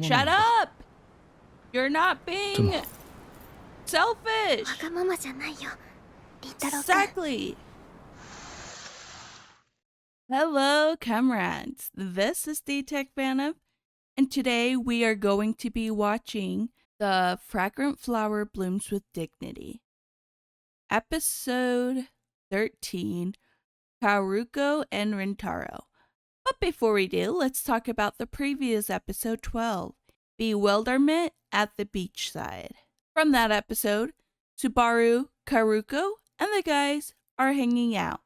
Shut up! You're not being selfish! Exactly! Hello, comrades. This is the Tech Fan, and today we are going to be watching The Fragrant Flower Blooms with Dignity. Episode 13, Kaoruko and Rintaro. But before we do, let's talk about the previous episode 12, Bewilderment at the Beachside. From that episode, Subaru, Kaoruko, and the guys are hanging out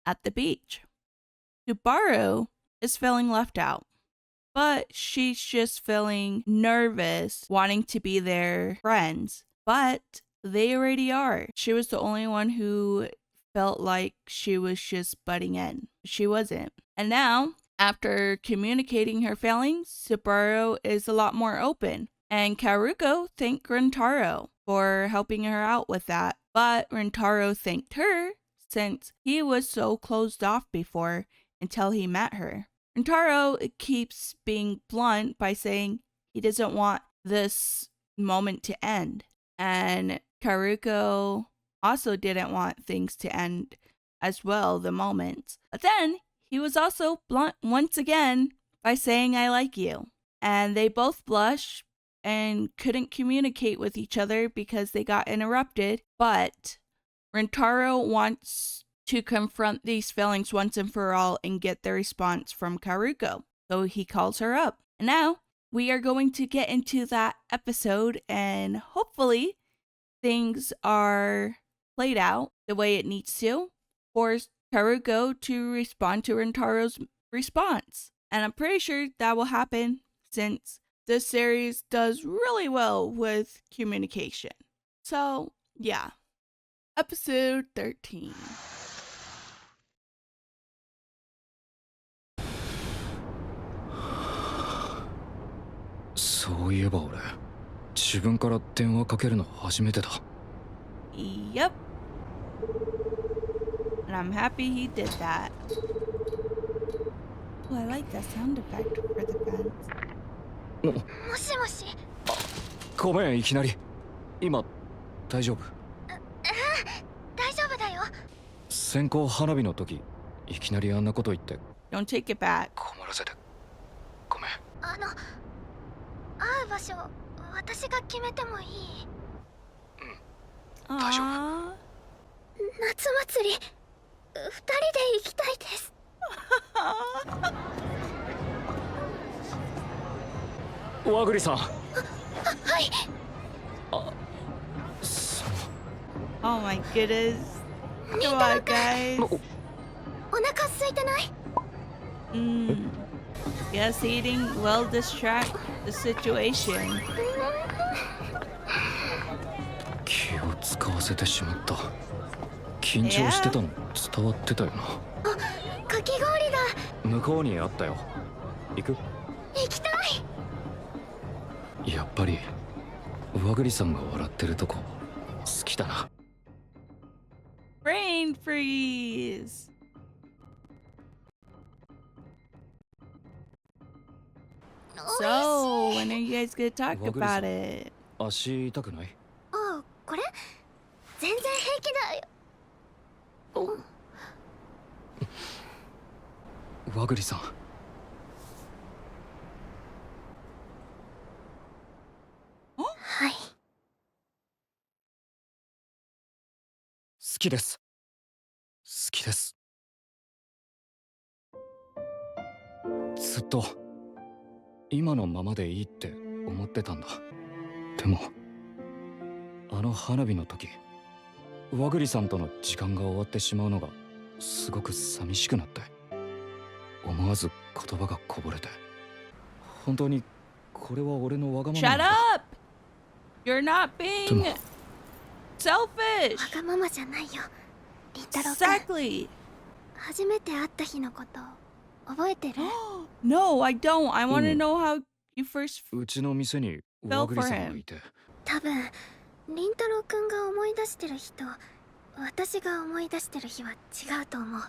at the beach. Subaru is feeling left out, but she's just feeling nervous, wanting to be their friends. But they already are. She was the only one who felt like she was just butting in. She wasn't. And now, after communicating her feelings, Subaru is a lot more open. And Kaoruko thanked Rintaro for helping her out with that. But Rintaro thanked her since he was so closed off before until he met her. Rintaro keeps being blunt by saying he doesn't want this moment to end. And Kaoruko also didn't want things to end as well, the moment. But then he was also blunt once again by saying, I like you. And they both blushed and couldn't communicate with each other because they got interrupted. But Rintaro wants to confront these feelings once and for all and get the response from Kaoruko. So he calls her up. And now we are going to get into that episode, and hopefully things are played out the way it needs to for Kaoruko to respond to Rintaro's response. And I'm pretty sure that will happen since this series does really well with communication. So, yeah. Episode 13. Yep. And I'm happy he did that. Oh, I like that sound effect for the fans. もしもし。ごめん、いきなり。今、大丈夫？大丈夫だよ。線香花火の時、いきなりあんなこと言って。Don't take it back. 困らせて。ごめん。会う場所、私が決めてもいい？うん。大丈夫。夏祭り、2人で行きたいです。和栗さん。はい。Oh my goodness. Come on, guys. お腹空いてない？Guess eating will distract the situation. 気を使わせてしまった。緊張してたの伝わってたよな。かき氷だ。向こうにあったよ。行く？行きたい。やっぱり和栗さんが笑ってるとこ好きだな。Brain freeze. So, when are you guys gonna talk about it? 足痛くない？あ、これ？全然平気だよ。和栗さん。はい。好きです。好きです。ずっと今のままでいいって思ってたんだ。でもあの花火の時、和栗さんとの時間が終わってしまうのがすごく寂しくなって、思わず言葉がこぼれて。本当にこれは俺のわがままな Shut のか。up! You're not being selfish. わがままじゃないよ。りんたろうくん。Exactly. 初めて会った日のこと覚えてる？No, I don't. I want to know how you first うちの店に和栗さんがいて。多分りんたろうくんが思い出してる日と私が思い出してる日は違うと思う。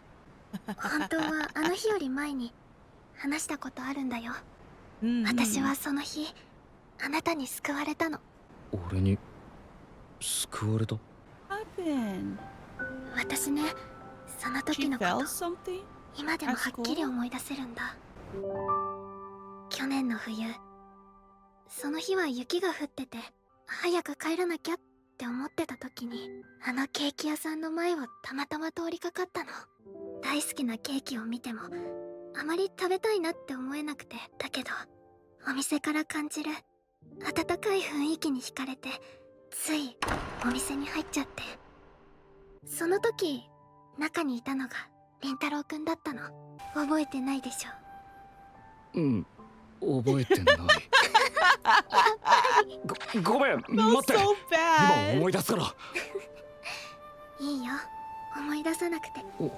本当はあの日より前に話したことあるんだよ。 Mhm. 私はその日あなたに救われたの。俺に救われた？ Happened? 私ね、その She 時のこ felt と something? 今でもはっきり思い出せるんだ。去年の冬、その日は雪が降ってて早く帰らなきゃって思ってた時に、あのケーキ屋さんの前をたまたま通りかかったの。大好きなケーキを見てもあまり食べたいなって思えなくて、だけどお店から感じる温かい雰囲気に惹かれて、ついお店に入っちゃって、その時中にいたのが凛太郎くんだったの。覚えてないでしょ？うん、覚えてない。ごめん、 Felt 待って。 so 今 bad. 思い出すから。いいよ、思い出さなくて。お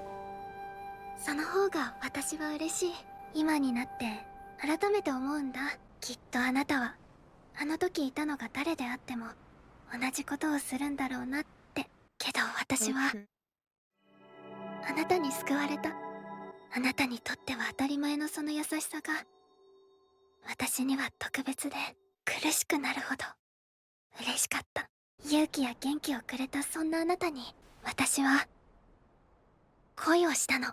その方が私は嬉しい。今になって改めて思うんだ。きっとあなたはあの時いたのが誰であっても同じことをするんだろうなって。けど私 So は true. あなたに救われた。あなたにとっては当たり前のその優しさが私には特別で苦しくなるほど嬉しかった。勇気や元気をくれたそんなあなたに私は恋をしたの。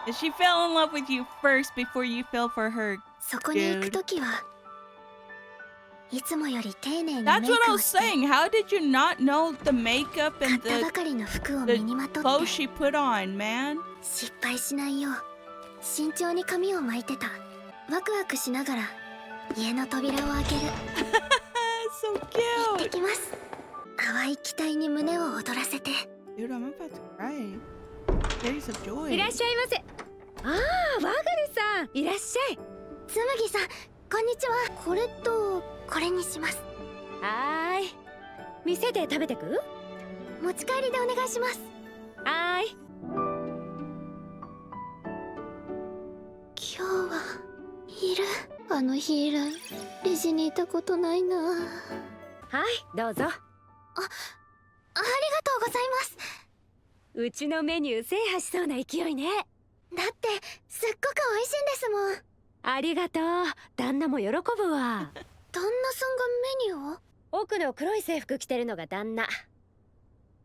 And she fell in love with you first before you fell for her. そこに行くときはいつもより丁寧にメ That's イ what I クを was して、 saying. How did you not know the makeup 買っ and たば the かりの服を身にまとっ clothes て she put on, man? 失敗しないよう慎重に髪を巻いてた。ワクワクしながら家の扉を開ける。 So 行って cute. きます。淡い期待に胸を躍らせて。 Dude, I'm about to cry. Tears of joy. いらっしゃいませ。ああ、ワグリさん、いらっしゃい。つむぎさん、こんにちは。これとこれにします。はーい。店で食べてく？持ち帰りでお願いします。はーい。今日はいる？あの日以来レジにいたことないな。はい、どうぞ。ありがとうございます。うちのメニュー制覇しそうな勢いね。だってすっごく美味しいんですもん。ありがとう。旦那も喜ぶわ。旦那さんがメニューを？奥の黒い制服着てるのが旦那。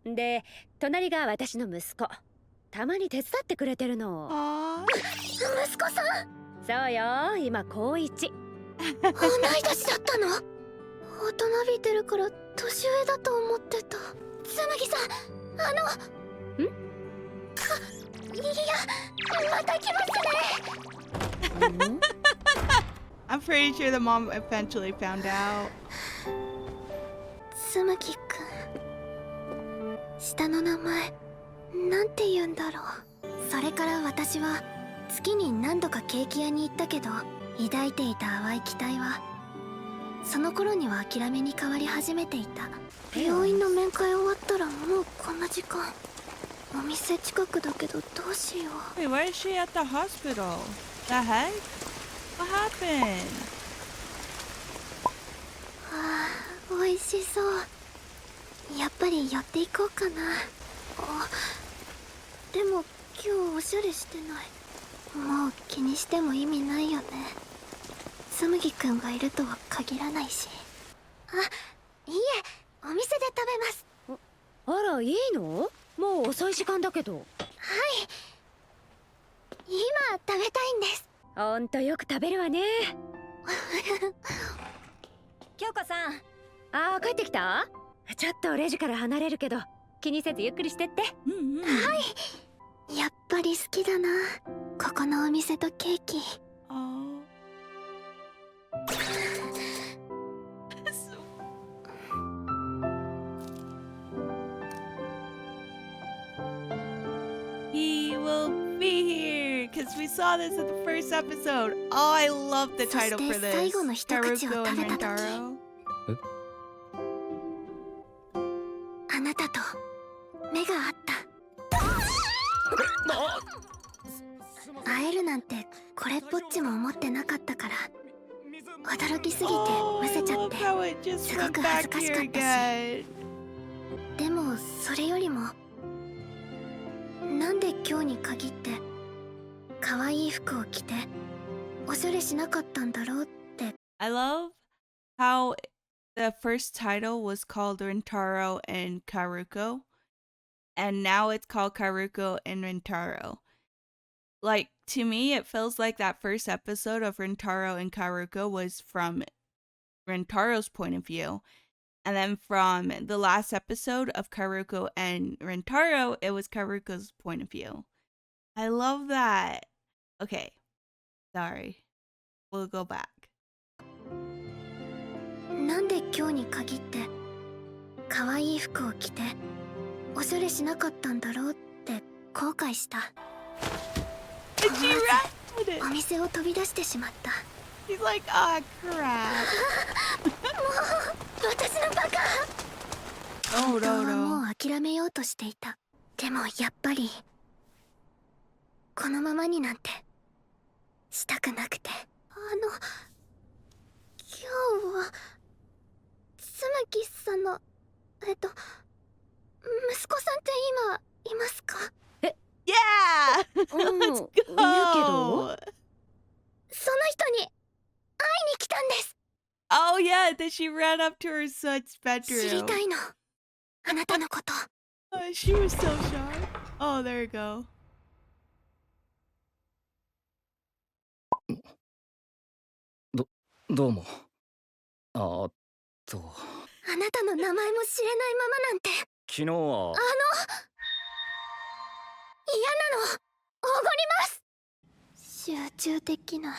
で、隣が私の息子。たまに手伝ってくれてるの。Aww. 息子さん？そうよ、今高一。同い年だったの？大人びてるから年上だと思ってた。つむぎさん、いや、また来ますね。I'm pretty sure the mom eventually found out. つむぎくん、下の名前なんて言うんだろう。それから私は月に何度かケーキ屋に行ったけど、抱いていた淡い期待はその頃には諦めに変わり始めていた。病院の面会終わったらもうこんな時間。お店近くだけどどうしよう。 Wait, why is she at the hospital? The heck? What happened? あー、美味しそう。やっぱり寄っていこうかな。あ、でも今日おしゃれしてない。もう気にしても意味ないよね。つむぎくんがいるとは限らないし。あ、いいえ、お店で食べます。あら、いいの？もう遅い時間だけど。はい、今食べたいんです。ほんとよく食べるわね。京子さん、ああ、帰ってきた？ちょっとレジから離れるけど気にせずゆっくりしてって。Mm-hmm. やっぱり好きだな、ここのお店とケーキ。 Oh. He will be here because we saw this in the first episode. Oh, I love the title for そして this. 最後の一口を Kaoruko 食べ and た時、 Rintaro. あなたと目が合った。会えるなんてこれっぽっちも思ってなかったから、驚きすぎて Oh, む I せちゃっ love て。 how it just すご went く恥ず back かし here かったし、 again. でもそれよりもなんで今日に限って可愛い服を着ておしゃれしなかったんだろうって。 I love how the first title was called Rintaro and Kaoruko, and now it's called Kaoruko and Rintaro. Like, to me, it feels like that first episode of Rintaro and Kaoruko was from Rintaro's point of view. And then from the last episode of Kaoruko and Rintaro, it was Kaoruko's point of view. I love that. Okay, sorry. We'll go back. なんで今日に限って可愛い服を着ておしゃれしなかったんだろうって後悔した。 And she ran! お店を飛び出してしまった。 He's like, ah, crap. 私のバカ。 Oh, 本当は no, も no. う諦めようとしていた。でもやっぱりこのままになんてしたくなくて。今日はつむきさんの息子さんって今いますか？ Yeah! うん、いる Let's けど go! その人に会いに来たんです。 Oh, yeah, then she ran up to her son's 知り bedroom. たいの、あなたのこと。 She was so shocked. Oh, there you go. どうも。あなたの名前も知れないままなんて。昨日は嫌なの。おごります。集中できない。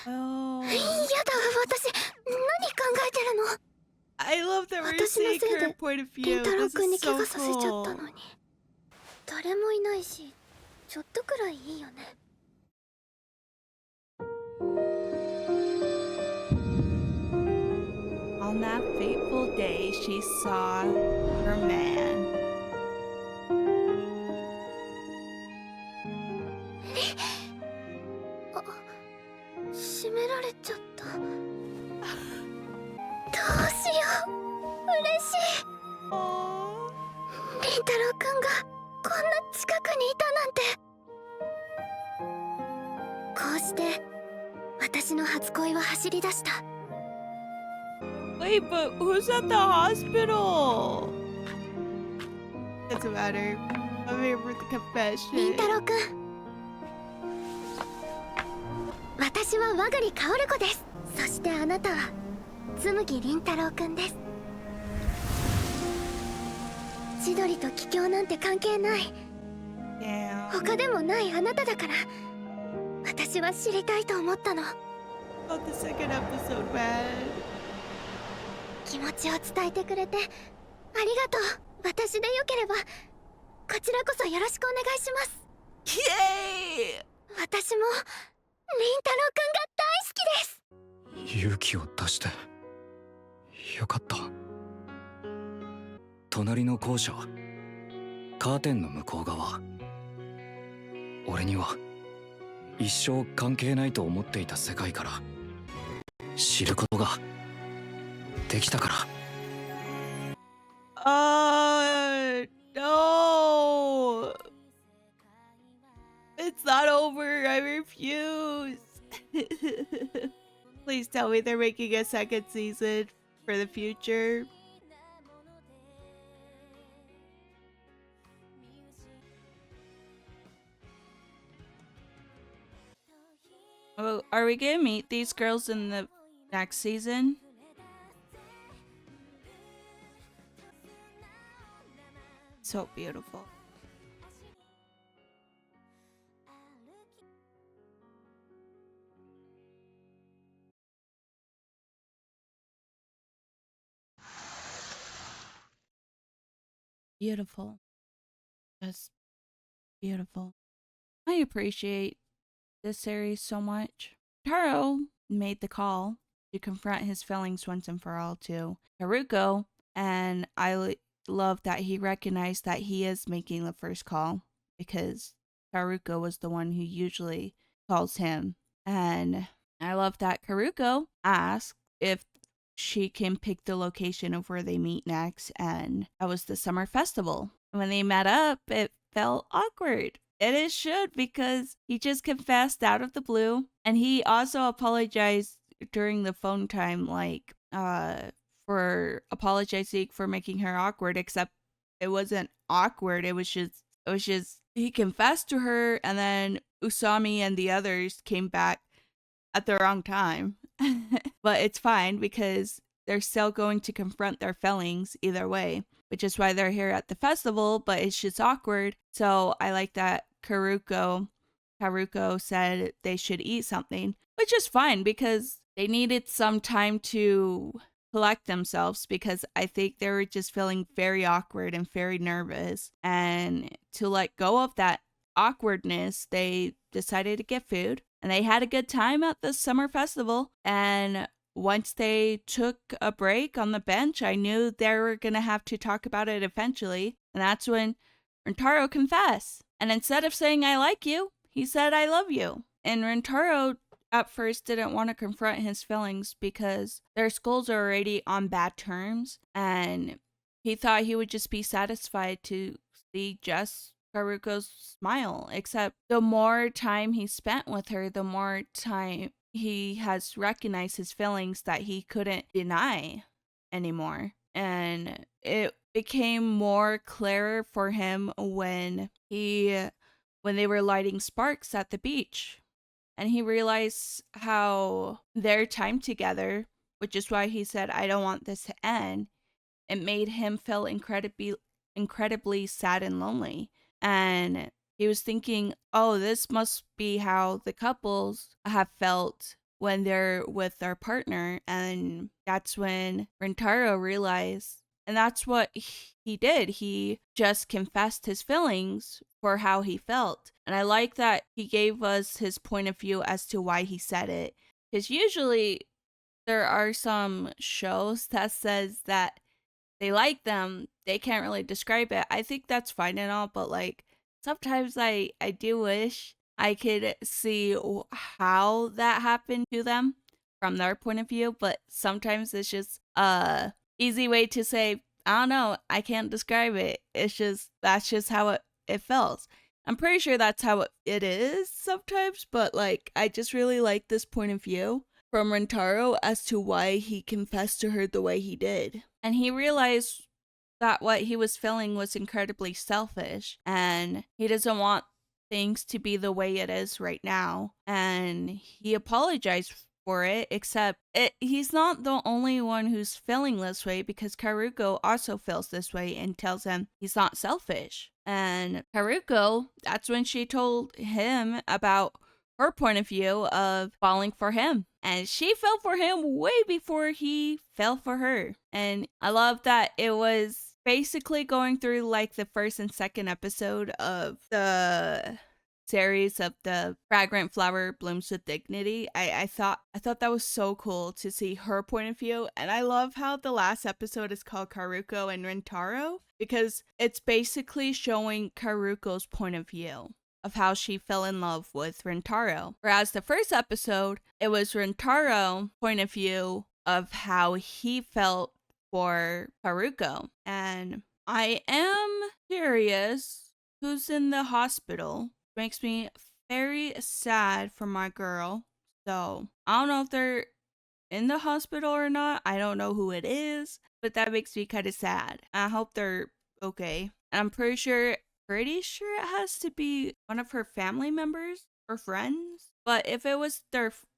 Oh. やだ、私何考えてるの。 I love that we're 私の seeing せい her で point of り view. んたろう This くんに is 怪 so 我させちゃった cool. のに。誰もいないし、ちょっとくらいいいよね。 On that fateful day, she saw her man. 閉められちゃった。どうしよう。嬉しい。 Oh. りんたろうくんがこんな近くにいたなんて。こうして私の初恋は走り出した。 Wait, but who's at the hospital? Doesn't matter. I'm here for the りん confession. たろうくん、私は和栗かおる子です。そしてあなたは紬りんたろうくんです。千鳥と桔梗なんて関係ない。 Damn. 他でもないあなただから私は知りたいと思ったの。 Oh, the second episode, man. 気持ちを伝えてくれてありがとう。私でよければこちらこそよろしくお願いします。 Yay! 私もりんたろうくんが大好きです。勇気を出してよかった。隣の校舎、カーテンの向こう側、俺には一生関係ないと思っていた世界から知ることができたから。No! It's not over. I refuse. Please tell me they're making a second season for the future. Oh, are we gonna meet these girls in the next season? So beautiful. Beautiful. Just beautiful. I appreciate this series so much. Taro made the call to confront his feelings once and for all to Haruko, and I love that he recognized that he is making the first call because Haruko was the one who usually calls him. And I love that Haruko asked if she can pick the location of where they meet next, and that was the summer festival. When they met up, it felt awkward. And it should, because he just confessed out of the blue, and he also apologized during the phone time, like, for apologizing for making her awkward, except it wasn't awkward. It was just he confessed to her, and then Usami and the others came back at the wrong time. But it's fine because they're still going to confront their feelings either way, which is why they're here at the festival, but it's just awkward. So I like that Kaoruko said they should eat something, which is fine because they needed some time to collect themselves, because I think they were just feeling very awkward and very nervous. And to let go of that awkwardness, they decided to get food, and they had a good time at the summer festival. And once they took a break on the bench, I knew they were going to have to talk about it eventually. And that's when Rintaro confessed. And instead of saying, "I like you," he said, "I love you." And Rintaro at first didn't want to confront his feelings because their schools are already on bad terms. And he thought he would just be satisfied to see just Kaoruko's smile. Except the more time he spent with her, the more time he has recognized his feelings that he couldn't deny anymore. And it became more clear for him when they were lighting sparks at the beach. And he realized how their time together, which is why he said, "I don't want this to end," it made him feel incredibly sad and lonely. And he was thinking, oh, this must be how the couples have felt when they're with their partner. And that's when Rintaro realized, and that's what he did. He just confessed his feelings for how he felt. And I like that he gave us his point of view as to why he said it. Because usually there are some shows that says that they like them, they can't really describe it. I think that's fine and all, but like sometimes I do wish I could see how that happened to them from their point of view, but sometimes it's just a easy way to say, "I don't know, I can't describe it. That's just how it felt." I'm pretty sure that's how it is sometimes, but like I just really like this point of view from Rintaro as to why he confessed to her the way he did. And he realized that what he was feeling was incredibly selfish, and he doesn't want things to be the way it is right now. And he apologized for it, except he's not the only one who's feeling this way, because Kaoruko also feels this way and tells him he's not selfish. And Kaoruko, that's when she told him about her point of view of falling for him. And she fell for him way before he fell for her. And I love that it was basically going through like the first and second episode of the series of the Fragrant Flower Blooms with Dignity. I thought that was so cool to see her point of view. And I love how the last episode is called Kaoruko and Rintaro, because it's basically showing Kaoruko's point of view of how she fell in love with Rintaro. Whereas the first episode, it was Rintaro's point of view of how he felt for Kaoruko. And I am curious who's in the hospital. Makes me very sad for my girl. So I don't know if they're in the hospital or not. I don't know who it is, but that makes me kind of sad. I hope they're okay. And I'm pretty sure it has to be one of her family members or friends. But if it was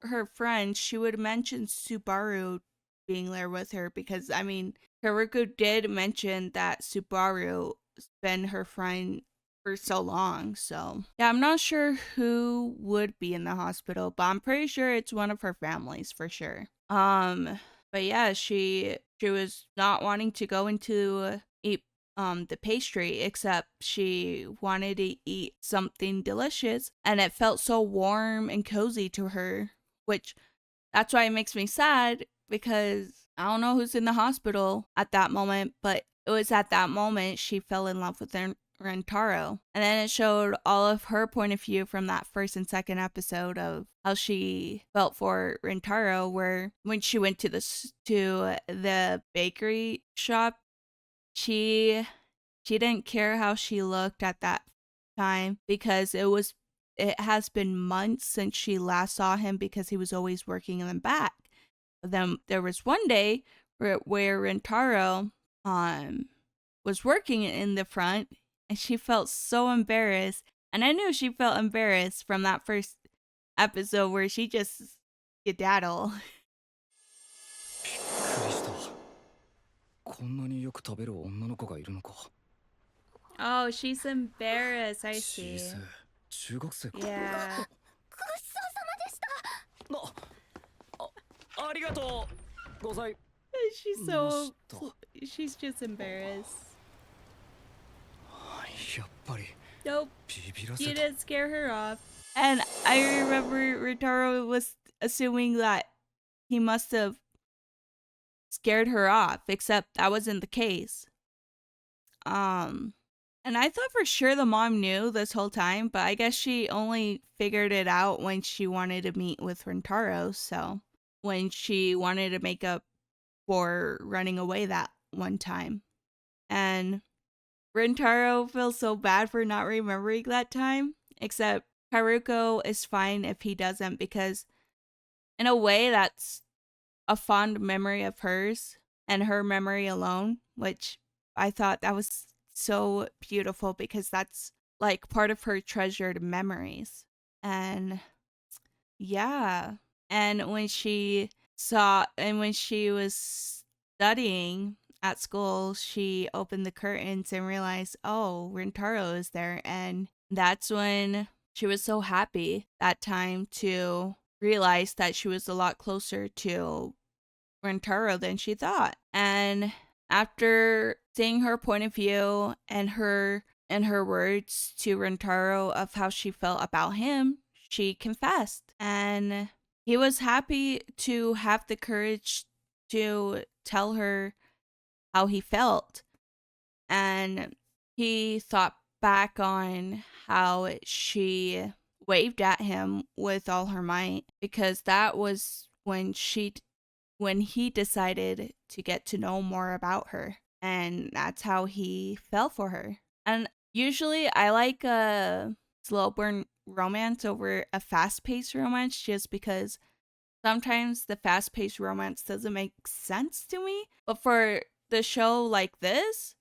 her friend, she would mention Subaru being there with her, because I mean, Kaoruko did mention that Subaru's been her friend for so long. So yeah, I'm not sure who would be in the hospital, but I'm pretty sure it's one of her families for sure. But yeah, she was not wanting to go into eat the pastry, except she wanted to eat something delicious, and it felt so warm and cozy to her, which that's why it makes me sad, because I don't know who's in the hospital at that moment, but it was at that moment she fell in love with Rintaro. And then it showed all of her point of view from that first and second episode of how she felt for Rintaro, where when she went to the bakery shop, she didn't care how she looked at that time because it has been months since she last saw him because he was always working in the back. But then there was one day where Rintaro was working in the front, and she felt so embarrassed. And I knew she felt embarrassed from that first episode where she just skedaddle. びっくりした。こんなによく食べる女の子がいるのか。Oh, she's embarrassed. I 小 see. さい中学生か。Yeah. ごちそうさまでした。ありがとうござい She's just embarrassed. やっぱり Nope, ビビら you せた。 didn't scare her off. And I remember Rintaro was assuming that he must have scared her off, except that wasn't the case. And I thought for sure the mom knew this whole time, but I guess she only figured it out when she wanted to meet with Rintaro, so when she wanted to make up for running away that one time. And Rintaro feels so bad for not remembering that time, except Kaoruko is fine if he doesn't, because in a way that's a fond memory of hers and her memory alone, which I thought that was so beautiful because that's like part of her treasured memories. And yeah, and when she was studying at school, she opened the curtains and realized, oh, Rintaro is there. And that's when she was so happy that time to realize that she was a lot closer to Rintaro than she thought. And after seeing her point of view and her words to Rintaro of how she felt about him, she confessed. And he was happy to have the courage to tell her how he felt. And he thought back on how she waved at him with all her might, because that was when he decided to get to know more about her, and that's how he fell for her. And usually I like a slow burn romance over a fast-paced romance, just because sometimes the fast-paced romance doesn't make sense to me. But for the show like this,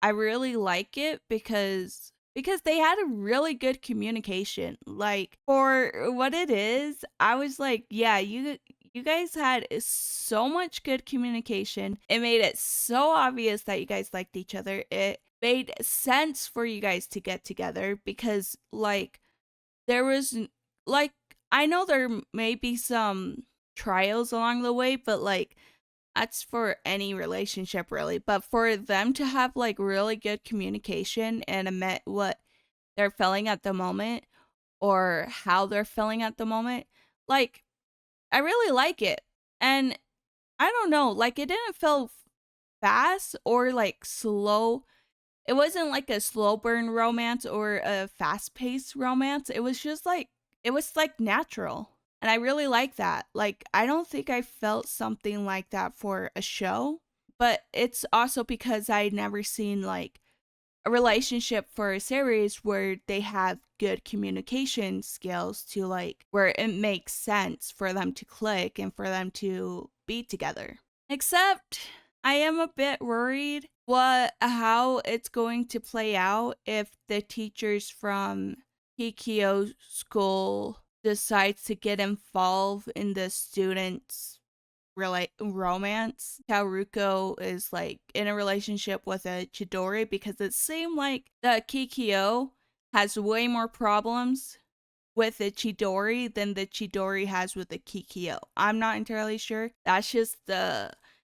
I really like it because they had a really good communication. Like, for what it is, I was like, yeah, you guys had so much good communication. It made it so obvious that you guys liked each other. It made sense for you guys to get together because, like, there was, like, I know there may be some trials along the way, but, like, that's for any relationship, really. But for them to have, like, really good communication and admit what they're feeling at the moment or how they're feeling at the moment, like, I really like it. And I don't know, like, it didn't feel fast or, like, slow. It wasn't like a slow burn romance or a fast paced romance. It was just like, it was like natural. And I really like that. Like, I don't think I felt something like that for a show, but it's also because I'd never seen like a relationship for a series where they have good communication skills to, like, where it makes sense for them to click and for them to be together. Except I am a bit worried how it's going to play out if the teachers from Kikyo school decides to get involved in the students' romance. Kaoruko is like in a relationship with a Chidori, because it seemed like the Kikyo has way more problems with the Chidori than the Chidori has with the Kikyo. I'm not entirely sure. That's just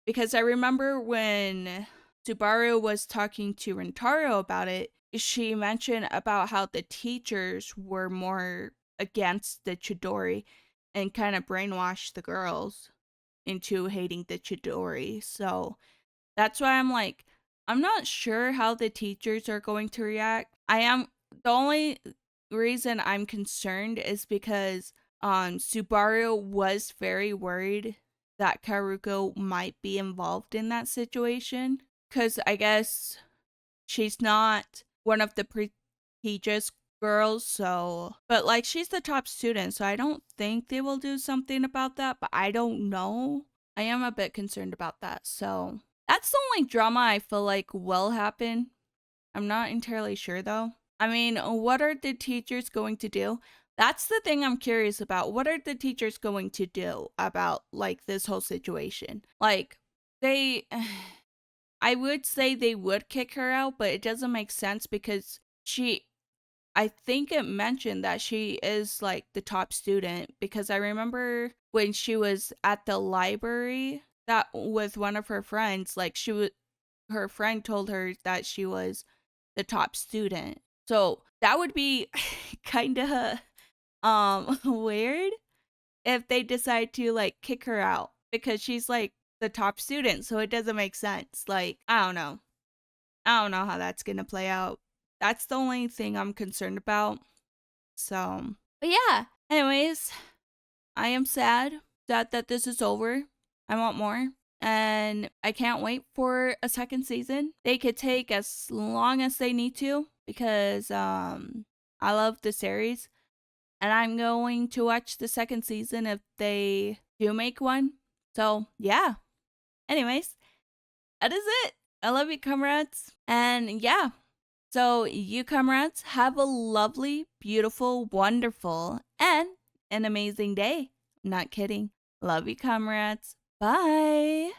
because I remember when Subaru was talking to Rintaro about it, she mentioned about how the teachers were more against the Chidori and kind of brainwashed the girls into hating the Chidori. So that's why I'm like, I'm not sure how the teachers are going to react. The only reason I'm concerned is because Subaru was very worried that Kaoruko might be involved in that situation, because I guess she's not one of the prestigious girls, so but like she's the top student, so I don't think they will do something about that, but I don't know. I am a bit concerned about that. So that's the only drama I feel like will happen. I'm not entirely sure though. I mean, what are the teachers going to do? That's the thing I'm curious about. What are the teachers going to do about like this whole situation? Like they I would say they would kick her out, but it doesn't make sense because I think it mentioned that she is like the top student, because I remember when she was at the library that with one of her friends, like her friend told her that she was the top student. So that would be kind of weird if they decide to like kick her out because she's like the top student, so it doesn't make sense. Like, I don't know. I don't know how that's going to play out. That's the only thing I'm concerned about. So, but yeah. Anyways, I am sad that this is over. I want more. And I can't wait for a second season. They could take as long as they need to because I love the series. And I'm going to watch the second season if they do make one. So, yeah. Anyways, that is it. I love you, comrades. And yeah. So, you comrades, have a lovely, beautiful, wonderful, and an amazing day. Not kidding. Love you, comrades. Bye.